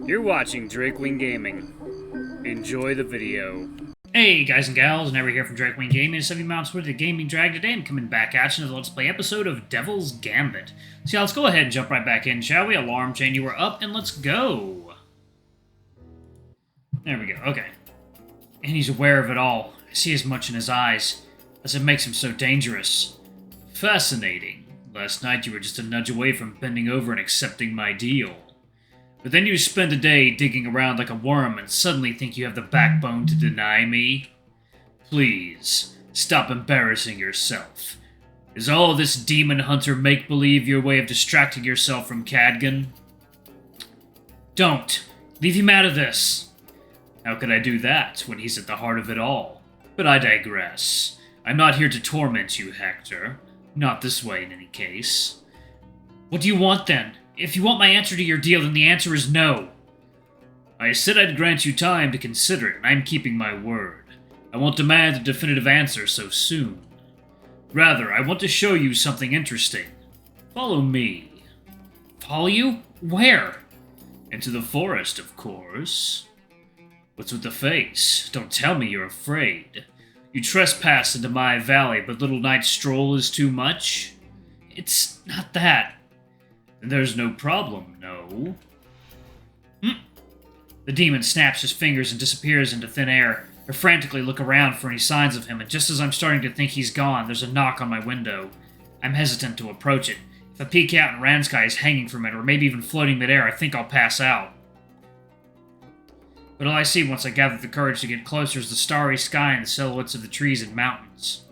You're watching Drakewing Gaming. Enjoy the video. Hey guys and gals, Never here from Drakewing Gaming, 70 Mounts worth of gaming drag today. I'm coming back at you with a Let's Play episode of Devil's Gambit. So yeah, let's go ahead and jump right back in, shall we? Alarm chain, you are up, and let's go. There we go, okay. And he's aware of it all. I see as much in his eyes as it makes him so dangerous. Fascinating. Last night you were just a nudge away from bending over and accepting my deal. But then you spend a day digging around like a worm and suddenly think you have the backbone to deny me? Please, stop embarrassing yourself. Is all this demon hunter make-believe your way of distracting yourself from Cadgan? Don't. Leave him out of this. How could I do that when he's at the heart of it all? But I digress. I'm not here to torment you, Hector. Not this way, in any case. What do you want, then? If you want my answer to your deal, then the answer is no. I said I'd grant you time to consider it, and I'm keeping my word. I won't demand a definitive answer so soon. Rather, I want to show you something interesting. Follow me. Follow you? Where? Into the forest, of course. What's with the face? Don't tell me you're afraid. You trespass into my valley, but little night stroll is too much? It's not that. Then there's no problem, no? The demon snaps his fingers and disappears into thin air. I frantically look around for any signs of him, and just as I'm starting to think he's gone, there's a knock on my window. I'm hesitant to approach it. If I peek out and Ranzkai is hanging from it, or maybe even floating midair, I think I'll pass out. But all I see once I gather the courage to get closer is the starry sky and the silhouettes of the trees and mountains.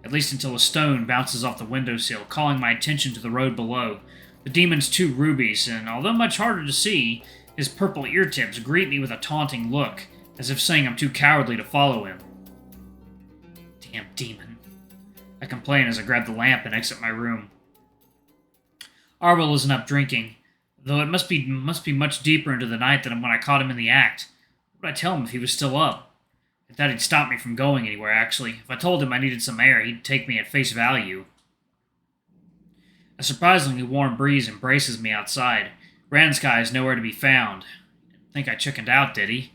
At least until a stone bounces off the windowsill, calling my attention to the road below. The demon's two rubies, and although much harder to see, his purple ear tips greet me with a taunting look, as if saying I'm too cowardly to follow him. Damn demon. I complain as I grab the lamp and exit my room. Arwell isn't up drinking, though it must be much deeper into the night than when I caught him in the act. What would I tell him if he was still up? I thought he'd stop me from going anywhere, actually. If I told him I needed some air, he'd take me at face value. A surprisingly warm breeze embraces me outside. Ranzkai is nowhere to be found. I think I chickened out, did he?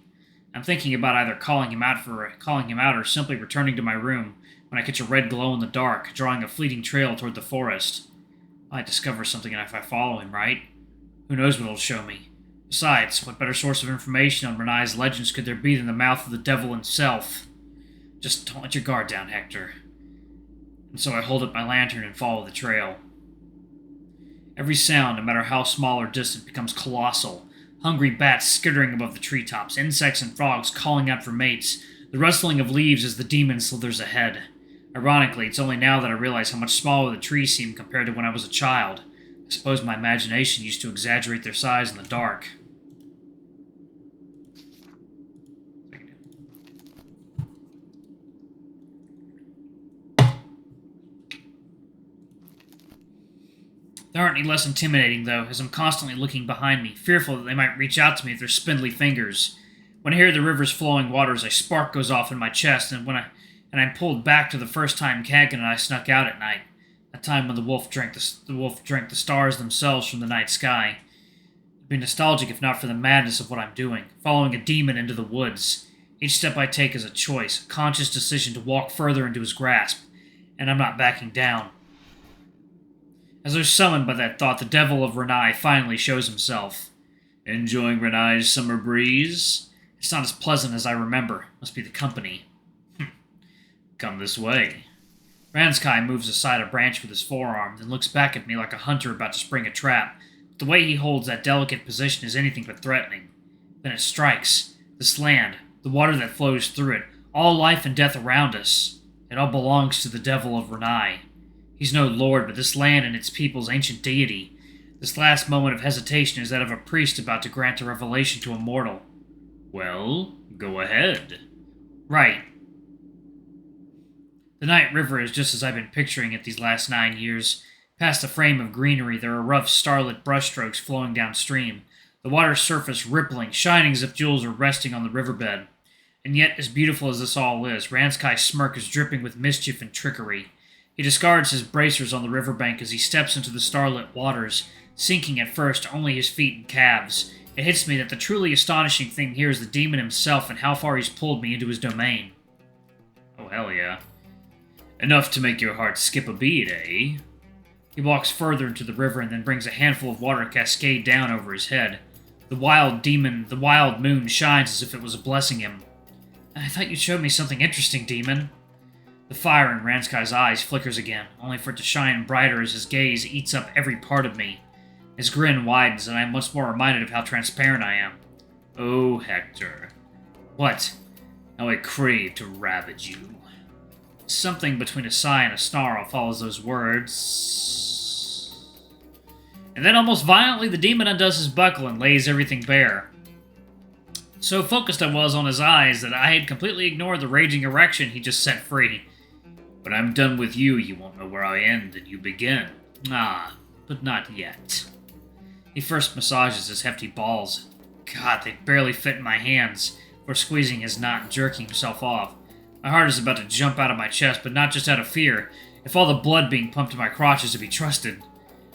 I'm thinking about either calling him out or simply returning to my room when I catch a red glow in the dark, drawing a fleeting trail toward the forest. I might discover something if I follow him, right? Who knows what it'll show me? Besides, what better source of information on Renai's legends could there be than the mouth of the devil himself? Just don't let your guard down, Hector. And so I hold up my lantern and follow the trail. Every sound, no matter how small or distant, becomes colossal. Hungry bats skittering above the treetops, insects and frogs calling out for mates, the rustling of leaves as the demon slithers ahead. Ironically, it's only now that I realize how much smaller the trees seem compared to when I was a child. I suppose my imagination used to exaggerate their size in the dark. They aren't any less intimidating, though, as I'm constantly looking behind me, fearful that they might reach out to me with their spindly fingers. When I hear the river's flowing waters, a spark goes off in my chest, and I'm pulled back to the first time Cadgan and I snuck out at night, a time when the wolf drank the stars themselves from the night sky. It'd be nostalgic if not for the madness of what I'm doing, following a demon into the woods. Each step I take is a choice, a conscious decision to walk further into his grasp, and I'm not backing down. As though summoned by that thought, the devil of Ranai finally shows himself. Enjoying Ranai's summer breeze? It's not as pleasant as I remember. Must be the company. Come this way. Ranzkai moves aside a branch with his forearm, then looks back at me like a hunter about to spring a trap. But the way he holds that delicate position is anything but threatening. Then it strikes. This land, the water that flows through it, all life and death around us. It all belongs to the devil of Ranai. He's no lord, but this land and its people's ancient deity. This last moment of hesitation is that of a priest about to grant a revelation to a mortal. Well, go ahead. Right. The night river is just as I've been picturing it these last 9 years. Past the frame of greenery, there are rough starlit brushstrokes flowing downstream, the water's surface rippling, shining as if jewels are resting on the riverbed. And yet, as beautiful as this all is, Ranzkai's smirk is dripping with mischief and trickery. He discards his bracers on the riverbank as he steps into the starlit waters, sinking at first only his feet and calves. It hits me that the truly astonishing thing here is the demon himself and how far he's pulled me into his domain. Oh, hell yeah. Enough to make your heart skip a beat, eh? He walks further into the river and then brings a handful of water cascade down over his head. The wild moon shines as if it was blessing him. I thought you'd show me something interesting, demon. The fire in Ranzkai's eyes flickers again, only for it to shine brighter as his gaze eats up every part of me. His grin widens, and I am once more reminded of how transparent I am. Oh, Hector. What? How I crave to ravage you. Something between a sigh and a snarl follows those words. And then almost violently, the demon undoes his buckle and lays everything bare. So focused I was on his eyes that I had completely ignored the raging erection he just set free. When I'm done with you, you won't know where I end and you begin. Ah, but not yet. He first massages his hefty balls. God, they barely fit in my hands, for squeezing his knot and jerking himself off. My heart is about to jump out of my chest, but not just out of fear. If all the blood being pumped to my crotch is to be trusted.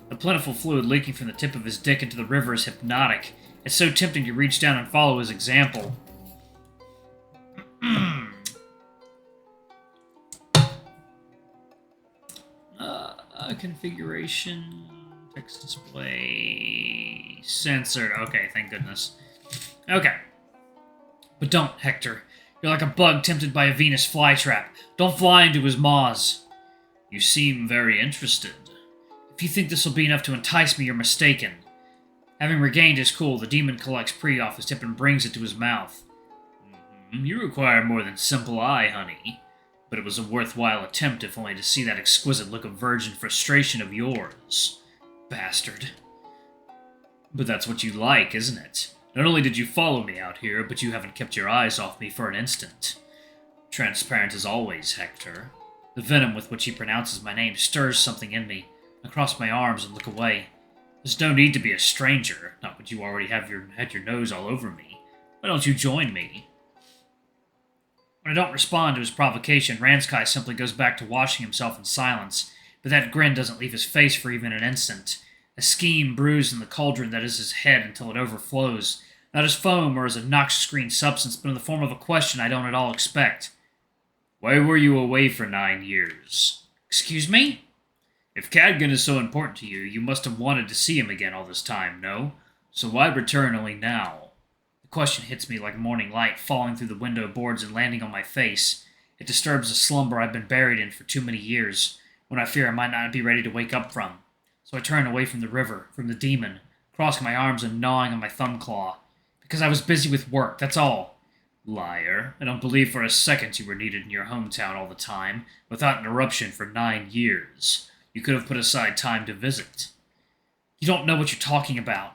The plentiful fluid leaking from the tip of his dick into the river is hypnotic. It's so tempting to reach down and follow his example. Configuration, text display, censored. Okay, thank goodness. Okay. But don't, Hector. You're like a bug tempted by a Venus flytrap. Don't fly into his maws. You seem very interested. If you think this will be enough to entice me, you're mistaken. Having regained his cool, the demon collects Pre off his tip and brings it to his mouth. You require more than simple eye, honey. But it was a worthwhile attempt if only to see that exquisite look of virgin frustration of yours. Bastard. But that's what you like, isn't it? Not only did you follow me out here, but you haven't kept your eyes off me for an instant. Transparent as always, Hector. The venom with which he pronounces my name stirs something in me. I cross my arms and look away. There's no need to be a stranger, not when you already had your nose all over me. Why don't you join me? When I don't respond to his provocation, Ranzkai simply goes back to washing himself in silence, but that grin doesn't leave his face for even an instant. A scheme brews in the cauldron that is his head until it overflows, not as foam or as a noxious green substance, but in the form of a question I don't at all expect. Why were you away for 9 years? Excuse me? If Cadgan is so important to you, you must have wanted to see him again all this time, no? So why return only now? The question hits me like morning light, falling through the window boards and landing on my face. It disturbs a slumber I've been buried in for too many years, when I fear I might not be ready to wake up from. So I turn away from the river, from the demon, crossing my arms and gnawing on my thumb claw. Because I was busy with work, that's all. Liar. I don't believe for a second you were needed in your hometown all the time, without interruption for 9 years. You could have put aside time to visit. You don't know what you're talking about.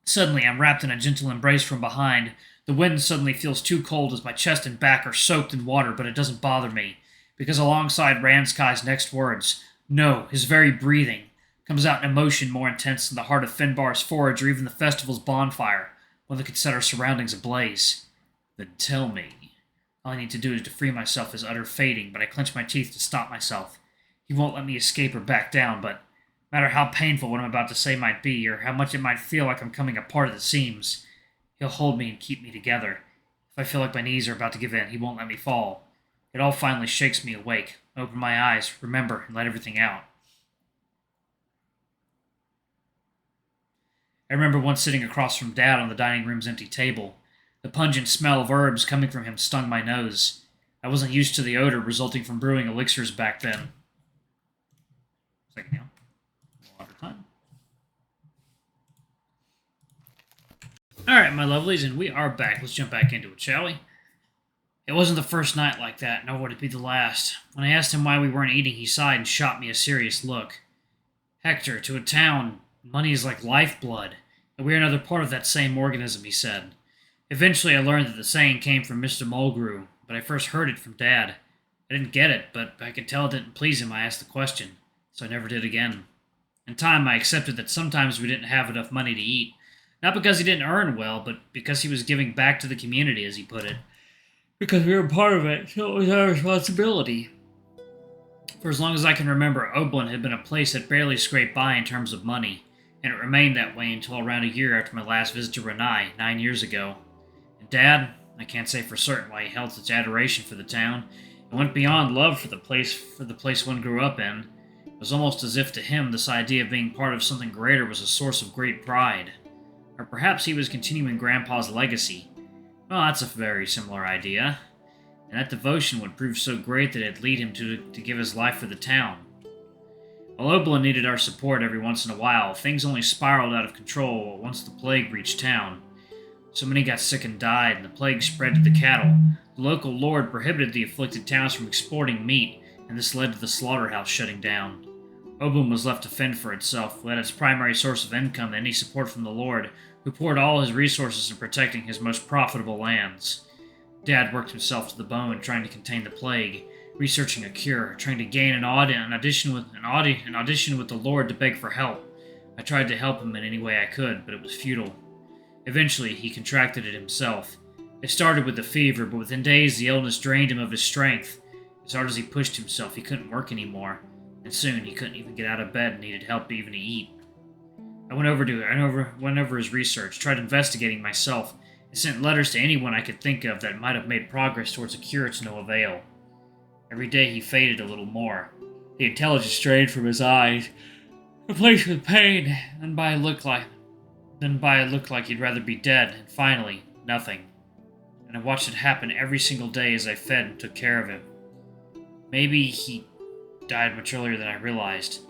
Suddenly, I'm wrapped in a gentle embrace from behind. The wind suddenly feels too cold as my chest and back are soaked in water, but it doesn't bother me, because alongside Ranzkai's next words, no, his very breathing, comes out an emotion more intense than the heart of Finbar's forge or even the festival's bonfire, one that could set our surroundings ablaze. Then tell me. All I need to do is to free myself is utter fading, but I clench my teeth to stop myself. He won't let me escape or back down, but no matter how painful what I'm about to say might be, or how much it might feel like I'm coming apart at the seams, he'll hold me and keep me together. If I feel like my knees are about to give in, he won't let me fall. It all finally shakes me awake. I open my eyes, remember, and let everything out. I remember once sitting across from Dad on the dining room's empty table. The pungent smell of herbs coming from him stung my nose. I wasn't used to the odor resulting from brewing elixirs back then. Second now. Water time. Alright, my lovelies, and we are back. Let's jump back into it, shall we? It wasn't the first night like that, nor would it be the last. When I asked him why we weren't eating, he sighed and shot me a serious look. Hector, to a town, money is like lifeblood, and we are another part of that same organism, he said. Eventually I learned that the saying came from Mr. Mulgrew, but I first heard it from Dad. I didn't get it, but I could tell it didn't please him. I asked the question, so I never did again. In time, I accepted that sometimes we didn't have enough money to eat, not because he didn't earn well, but because he was giving back to the community, as he put it. Because we were part of it, so it was our responsibility. For as long as I can remember, Oblann had been a place that barely scraped by in terms of money, and it remained that way until around a year after my last visit to Ranzkai, 9 years ago. And Dad, I can't say for certain why he held such adoration for the town. It went beyond love for the place one grew up in. It was almost as if to him this idea of being part of something greater was a source of great pride. Or perhaps he was continuing Grandpa's legacy. Well, that's a very similar idea. And that devotion would prove so great that it'd lead him to give his life for the town. While Oblann needed our support every once in a while, things only spiraled out of control once the plague reached town. So many got sick and died, and the plague spread to the cattle. The local lord prohibited the afflicted towns from exporting meat, and this led to the slaughterhouse shutting down. Oblann was left to fend for itself, without its primary source of income and any support from the lord, who poured all his resources in protecting his most profitable lands. Dad worked himself to the bone trying to contain the plague, researching a cure, trying to gain an audition with the Lord to beg for help. I tried to help him in any way I could, but it was futile. Eventually, he contracted it himself. It started with the fever, but within days the illness drained him of his strength. As hard as he pushed himself, he couldn't work anymore, and soon he couldn't even get out of bed and needed help even to eat. I went over his research, tried investigating myself, and sent letters to anyone I could think of that might have made progress towards a cure to no avail. Every day he faded a little more. The intelligence drained from his eyes, replaced with pain, then by it looked like he'd rather be dead, and finally, nothing. And I watched it happen every single day as I fed and took care of him. Maybe he died much earlier than I realized.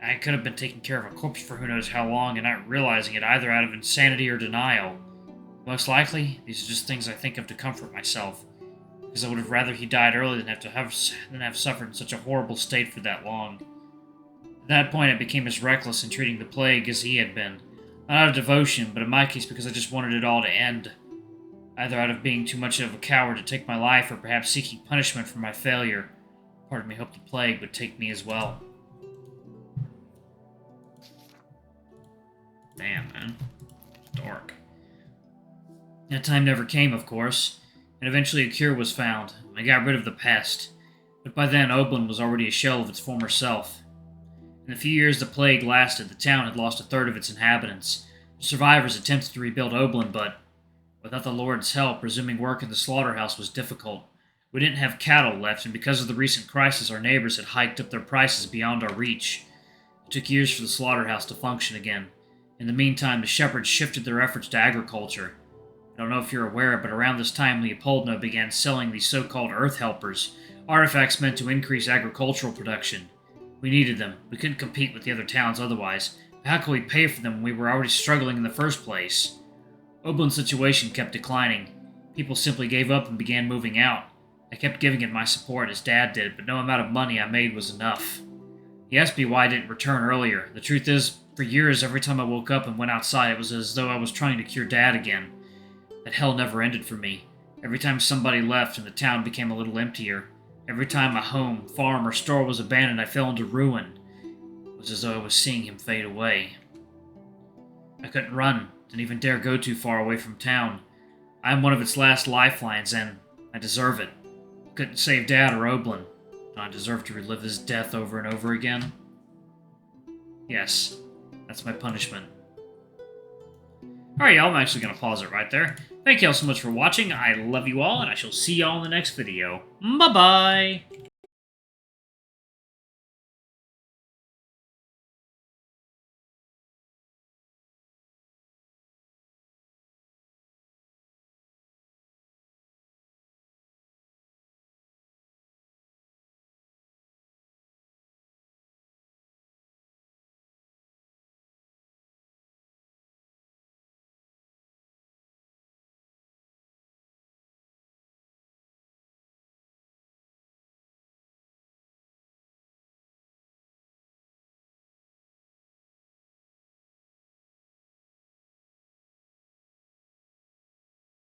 I could have been taking care of a corpse for who knows how long and not realizing it either out of insanity or denial. Most likely, these are just things I think of to comfort myself, because I would have rather he died early than have suffered in such a horrible state for that long. At that point, I became as reckless in treating the plague as he had been. Not out of devotion, but in my case because I just wanted it all to end. Either out of being too much of a coward to take my life, or perhaps seeking punishment for my failure. Part of me hoped the plague would take me as well. Damn, man. It's dark. That time never came, of course, and eventually a cure was found. I got rid of the pest, but by then Oblann was already a shell of its former self. In the few years the plague lasted, the town had lost a third of its inhabitants. The survivors attempted to rebuild Oblann, but without the Lord's help, resuming work in the slaughterhouse was difficult. We didn't have cattle left, and because of the recent crisis, our neighbors had hiked up their prices beyond our reach. It took years for the slaughterhouse to function again. In the meantime, the shepherds shifted their efforts to agriculture. I don't know if you're aware, but around this time Leopoldno began selling these so-called Earth Helpers, artifacts meant to increase agricultural production. We needed them. We couldn't compete with the other towns otherwise. But how could we pay for them when we were already struggling in the first place? Oblann's situation kept declining. People simply gave up and began moving out. I kept giving it my support as Dad did, but no amount of money I made was enough. He asked me why I didn't return earlier. The truth is, for years, every time I woke up and went outside, it was as though I was trying to cure Dad again. That hell never ended for me. Every time somebody left and the town became a little emptier, every time a home, farm, or store was abandoned, I fell into ruin. It was as though I was seeing him fade away. I couldn't run, didn't even dare go too far away from town. I am one of its last lifelines, and I deserve it. I couldn't save Dad or Oblann. Do I deserve to relive his death over and over again? Yes, that's my punishment. Alright, y'all, I'm actually going to pause it right there. Thank y'all so much for watching. I love you all, and I shall see y'all in the next video. Bye-bye!